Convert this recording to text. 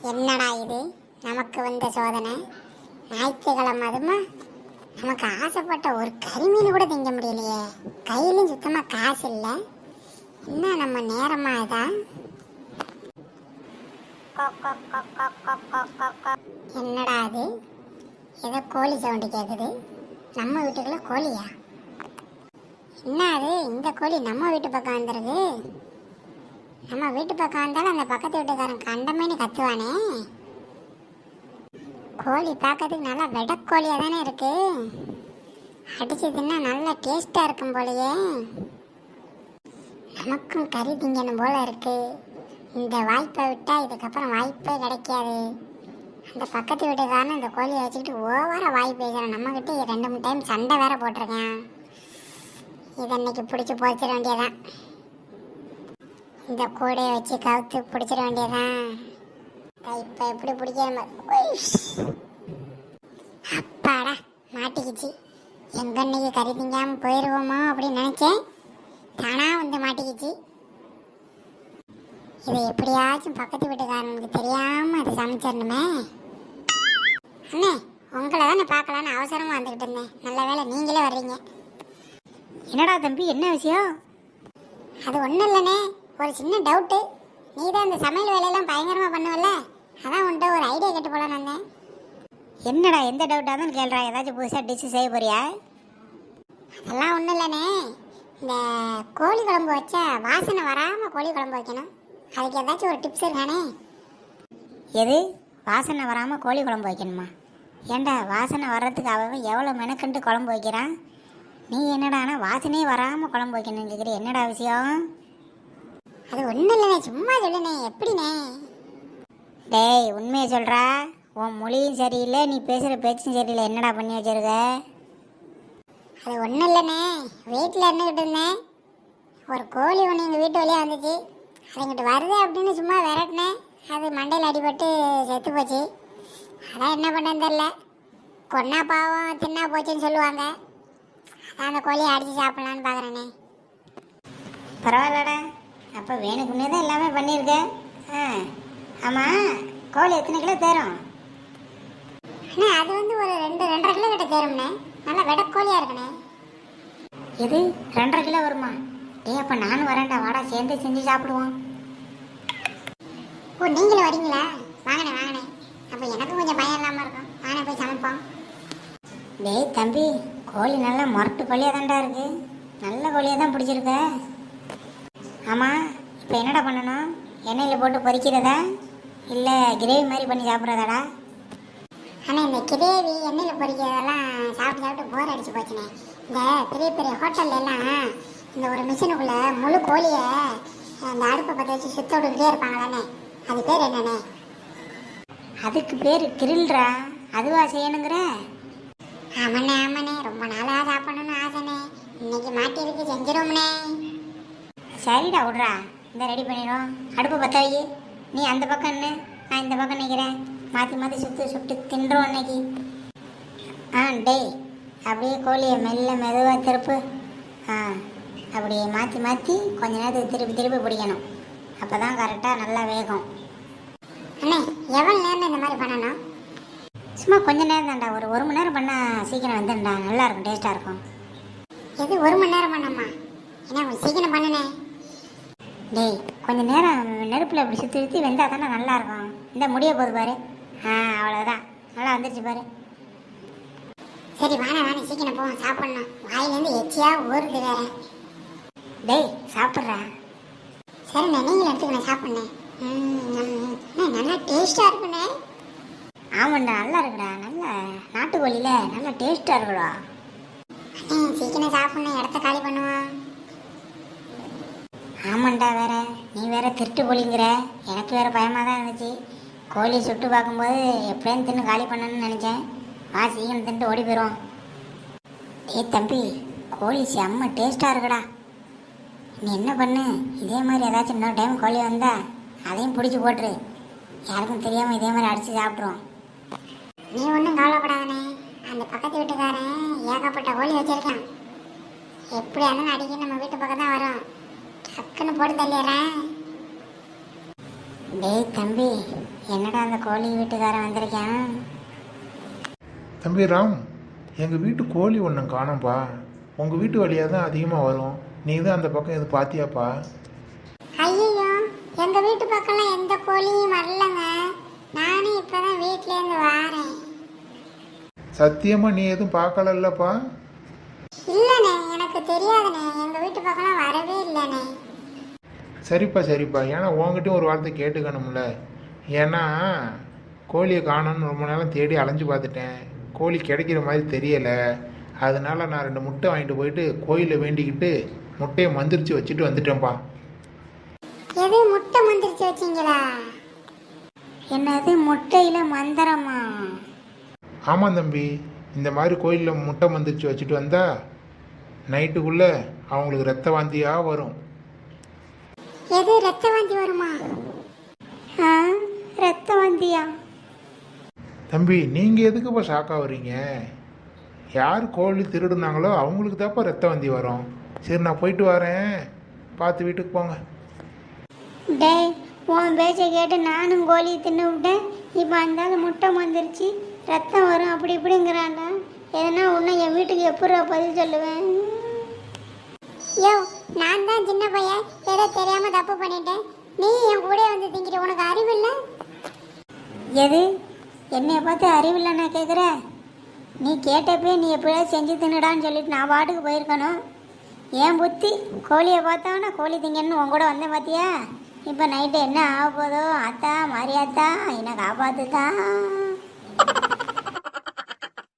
என்னடா இது நமக்கு வந்த சோதனை? ஞாயிற்றுக்கிழமை அதுமா நமக்கு ஆசைப்பட்ட ஒரு கறிமீன் கூட திங்க முடியலையே. கையிலும் சுத்தமா காசு இல்லை. என்ன நம்ம நேரமா இதான்? என்னடா அது? ஏதோ கோழி சவுண்டு கேட்குது. நம்ம வீட்டுக்குள்ள கோழியா? என்ன அது? இந்த கோழி நம்ம வீட்டு பக்கம் வந்துருக்கு. நம்ம வீட்டு பக்கம் வந்தாலும் அந்த பக்கத்து வீட்டுக்காரன் கண்டமேனு கத்துவானே. கோழி பார்க்கறதுக்கு நல்லா வெடக்கோழியாக தானே இருக்கு. அடிச்சு தின்னா நல்லா டேஸ்டாக இருக்கும் போலயே. நமக்கும் கறி திங்கணும் போல இருக்கு. இந்த வாய்ப்பை விட்டால் இதுக்கப்புறம் வாய்ப்பே கிடைக்காது. அந்த பக்கத்து வீட்டுக்காரன் இந்த கோழியை வச்சுக்கிட்டு ஓவராக வாய் பேசுகிறான். நம்மக்கிட்ட 2-3 டைம் சண்டை வேற போட்டிருக்கேன். இதை இன்னைக்கு பிடிச்சி போச்சிட வேண்டியதான். இந்த கூடையை வச்சு கவுத்து பிடிச்சிட வேண்டியதான். இப்போ எப்படி பிடிக்காம அப்பாடா மாட்டிக்கிச்சு. எங்க இன்னைக்கு கறி திங்காம போயிடுவோமோ அப்படின்னு நினைச்சேன். தானா வந்து மாட்டிக்கிச்சு. இதை எப்படியாச்சும் பக்கத்து வீட்டுக்காரனுக்கு தெரியாம அதை சமைச்சிடணுமே. அண்ணே, உங்களை தானே பார்க்கலான்னு அவசரமா வந்துக்கிட்டு இருந்தேன். நல்ல வேலை நீங்களே வர்றீங்க. என்னடா தம்பி, என்ன விஷயம்? அது ஒன்றும் இல்லைண்ணே, ஒரு சின்ன டவுட்டு. நீ தான் இந்த சமையல் வேலையெல்லாம் பயங்கரமாக பண்ணுவல்ல, அதான் உன்ட்ட ஒரு ஐடியா கேட்டு போலான்னு வந்தேன். என்னடா, எந்த டவுட்டாக தான் கேள்றா? ஏதாச்சும் புதுசாக டிஷ்ஷு செய்ய போறியா? அதெல்லாம் ஒன்றும் இல்லைண்ணே, இந்த கோழி குழம்பு வச்சா வாசனை வராமல் கோழி குழம்பு வைக்கணும். அதுக்கு ஏதாச்சும் ஒரு டிப்ஸ் இருக்கானே? எது? வாசனை வராமல் கோழி குழம்பு வைக்கணுமா? ஏண்டா, வாசனை வர்றதுக்கு அவன் எவ்வளோ மெனக்கண்டு குழம்பு வைக்கிறான். நீ என்னடானா வாசனையே வராமல் குழம்பு வைக்கணும்னு கேட்குற? என்னடா விஷயம்? அது ஒன்றும் இல்லைண்ணே, சும்மா சொல்லுண்ணே. எப்படிண்ணே? டேய், உண்மையை சொல்கிறா? உன் மொழியும் சரியில்லை, நீ பேசுகிற பேச்சும் சரியில்லை. என்னடா பண்ணி வச்சிருக்க? அது ஒன்றும் இல்லைண்ணே, வீட்டில் இருந்துக்கிட்டு இருந்தேன். ஒரு கோழி ஒன்று எங்கள் வீட்டு வழியாக வந்துச்சு. அது இங்கிட்டு வருது அப்படின்னு சும்மா விரட்டினேன். அது மண்டையில் அடிபட்டு செத்து போச்சு. அதான் என்ன பண்ணேன்னு தெரில. கொன்னா பாவம் தின்னா போச்சுன்னு சொல்லுவாங்க. அதான் அந்த கோழியை அடித்து சாப்பிட்லான்னு பார்க்குறேண்ணே. பரவாயில்லடா, அப்போ வேணுக்குன்னே தான் எல்லாமே பண்ணியிருக்க. ஆமாம், கோழி எத்தனை கிலோ தேரும்? அண்ணே, அது வந்து ஒரு 2-2.5 கிலோ கிட்ட தேரும்ண்ணே. நல்லா வெடக்கோழியாக இருக்குண்ணே. எது 2.5 கிலோ வருமா? ஏ, அப்போ நானும் வரேன்டா, வாடா சேர்ந்து செஞ்சு சாப்பிடுவோம். ஓ, நீங்களும் வரீங்களா? வாங்கண்ணே வாங்கண்ணே. அப்போ எனக்கும் கொஞ்சம் பயம் இல்லாமல் இருக்கும். நானே போய் சமைப்போம். டேய் தம்பி, கோழி நல்லா மொரட்டு கோழியாக தான்டா இருக்கு. நல்ல கோழியாக தான் பிடிச்சிருக்க. ஆமாம், இப்போ என்னடா பண்ணணும்? எண்ணெயில் போட்டு பொரிக்கிறதா இல்லை கிரேவி மாதிரி பண்ணி சாப்பிட்றதாடா? ஆனால் இந்த கிரேவி எண்ணெயில் பொரிக்கிறதெல்லாம் சாப்பிட்டு சாப்பிட்டு போர் அடிச்சு போச்சுண்ணே. இந்த பெரிய பெரிய ஹோட்டல்ல எல்லாம் இந்த ஒரு மிஷினுக்குள்ளே முழு கோழியை அந்த அடுப்பை பற்ற வச்சு சுத்த விட்டுக்கிட்டே இருப்பாங்க தானே, அது பேர் என்னண்ணே? அதுக்கு பேர் கிரில்ரா. அதுவா செய்யணுங்கிற? ஆமாண்ணே ஆமாண்ணே, ரொம்ப நாளாக சாப்பிடணும்னு ஆசைண்ணே. இன்னைக்கு மாட்டிருக்கு, செஞ்சிருவோம்ண்ணே. சரிடா, விட்றா, இந்த ரெடி பண்ணிடுவோம். அடுப்பை பற்ற வை. நீ அந்த பக்கம் என்ன, நான் இந்த பக்கம் நிற்கிறேன். மாற்றி மாற்றி சுட்டு தின்றோம் அன்னைக்கு. டேய், அப்படியே கோழியை மெல்ல மெதுவாக திருப்பு. அப்படியே மாற்றி மாற்றி கொஞ்ச நேரத்துக்கு திருப்பி பிடிக்கணும். அப்போ தான் கரெக்டாக நல்லா வேகும். அண்ணே, எவ்வளோ நேரம் இந்த மாதிரி பண்ணணும்? சும்மா கொஞ்ச நேரம் தான்டா, ஒரு மணி நேரம் பண்ணால் சீக்கிரம் வந்துடும்டா. நல்லாயிருக்கும், டேஸ்ட்டாக இருக்கும். எது 1 மணி நேரம் பண்ணம்மா? ஏன்னா கொஞ்சம் சீக்கிரம் பண்ணுனே. டேய், கொஞ்சம் நேரம் நெருப்பில் இப்படி சுற்றி வெந்தால் தானே நல்லாயிருக்கும். இந்த முடிய போகுது பாரு. அவ்வளோதான், நல்லா வந்துடுச்சு பாரு. சரி வாணே சீக்கிரம் போவோம், சாப்பிட்ணும். வாயிலேருந்து எச்சியாக ஊறுது வேற. டேய், சாப்பிட்றா. சரிண்ணே, நீங்களும் எடுத்துக்கணும், சாப்பிட்ணேன். நல்லா டேஸ்ட்டாக இருக்குண்ணே. ஆமாண்டா, நல்லா இருக்குடா. நல்ல நாட்டுக்கோழியில் நல்லா டேஸ்ட்டாக இருக்குடா. சீக்கிரம் சாப்பிட்ணும், இடத்த காலி பண்ணுவோம். ஆமாண்டா, வேற நீ வேற திருட்டு கோழிங்கிற. எனக்கு வேற பயமாக தான் இருந்துச்சு. கோழி சுட்டு பார்க்கும்போது எப்படியும் தின்னு காலி பண்ணணும்னு நினச்சேன். சீக்கிரம் தின்ட்டு ஓடி போயிடுவோம். ஏய் தம்பி, கோழி செம்ம டேஸ்ட்டாக இருக்குடா. நீ என்ன பண்ணு, இதே மாதிரி ஏதாச்சும் இன்னொரு டைம் கோழி வந்தா அதையும் பிடிச்சி போட்டுரு. யாருக்கும் தெரியாமல் இதே மாதிரி அடித்து சாப்பிட்ருவோம். நீ ஒன்றும் கவலைப்படாதண்ணே, அந்த பக்கத்து வீட்டுக்காரன் ஏகப்பட்ட கோழி வச்சிருக்கான். எப்படி இருந்தாலும் அடிக்க நம்ம வீட்டு பக்கம் தான் வரும். டக்குன்னு போட்டு தள்ளிடுறேன். டேய் தம்பி, என்னடா அந்த கோழி வீட்டுக்காரன் வந்திருக்கான்? தம்பி ராம், எங்கள் வீட்டு கோழி ஒன்று காணோம்ப்பா. உங்கள் வீட்டு வழியாக தான் அதிகமாக வரும். நீ தான் அந்த பக்கம் எது பார்த்தியாப்பா? ஐயோ, எங்க வீட்டு பக்கம்லாம் எந்த கோழியும் வரலங்க. நானே இப்பதான் வீட்ல இருந்து வாரேன். சத்தியமாக நீ எதுவும் பார்க்கலல்லப்பா? இல்லண்ணே, எனக்கு தெரியாதுண்ணே. எங்க வீட்டு பக்கம்லாம் வரவே இல்லைண்ணே. சரிப்பா சரிப்பா, ஏன்னா உங்ககிட்டயும் ஒரு வார்த்தை கேட்டுக்கணும்ல. ஏன்னா கோழியை காணோன்னு ரொம்ப நேரம் தேடி அலைஞ்சு பார்த்துட்டேன். கோழி கிடைக்கிற மாதிரி தெரியலை. அதனால நான் 2 முட்டை வாங்கிட்டு போயிட்டு கோயிலில் வேண்டிக்கிட்டு முட்டையை மந்திரிச்சு வச்சுட்டு வந்துட்டேன்ப்பா. எது முட்டை மந்திரிச்சு வச்சீங்களா? என்னது முட்டையில மந்திரமா? ஆமாம் தம்பி, இந்த மாதிரி கோயிலில் முட்டை மந்திரிச்சு வச்சுட்டு வந்தா நைட்டுக்குள்ளே அவங்களுக்கு ரத்த வாந்தியாக வரும். எது ரத்த வாந்தி வருமா? ஆ, ரத்த வந்தியா? தம்பி நீங்கள் எதுக்குப்பா ஷாக் ஆகுறீங்க? யார் கோழி திருடுனாங்களோ அவங்களுக்கு தான்ப்பா ரத்த வாந்தி வரும். சரி, நான் போயிட்டு வரேன், பார்த்து வீட்டுக்கு போங்க. டேய், உன் பேச்சை கேட்டு நானும் கோழி தின்னு விட்டேன். இப்போ அந்தாலும் முட்டை வந்துருச்சு, ரத்தம் வரும் அப்படி இப்படிங்கிறான்டா. எதனா ஒன்று என் வீட்டுக்கு எப்படி பதில் சொல்லுவேன்? யோ, நான் தான் சின்ன பையன், ஏதோ தெரியாம தப்பு பண்ணிட்டேன். நீ என் கூட வந்து திங்கிற, உனக்கு அறிவு இல்லை? எது? என்னைய பார்த்து அறிவில்லை நான் கேட்குற? நீ கேட்டப்பே நீ எப்படியாவது செஞ்சு தின்னுடான்னு சொல்லிட்டு நான் பாட்டுக்கு போயிருக்கணும். ஏன் புத்தி கோழியை பார்த்தோன்னா கோழி திங்கன்னு உன் கூட வந்தேன் பார்த்தியா? இப்போ நைட்டு என்ன ஆக போதோ? அத்தா மாரியாத்தா என்னை காப்பாத்துதா.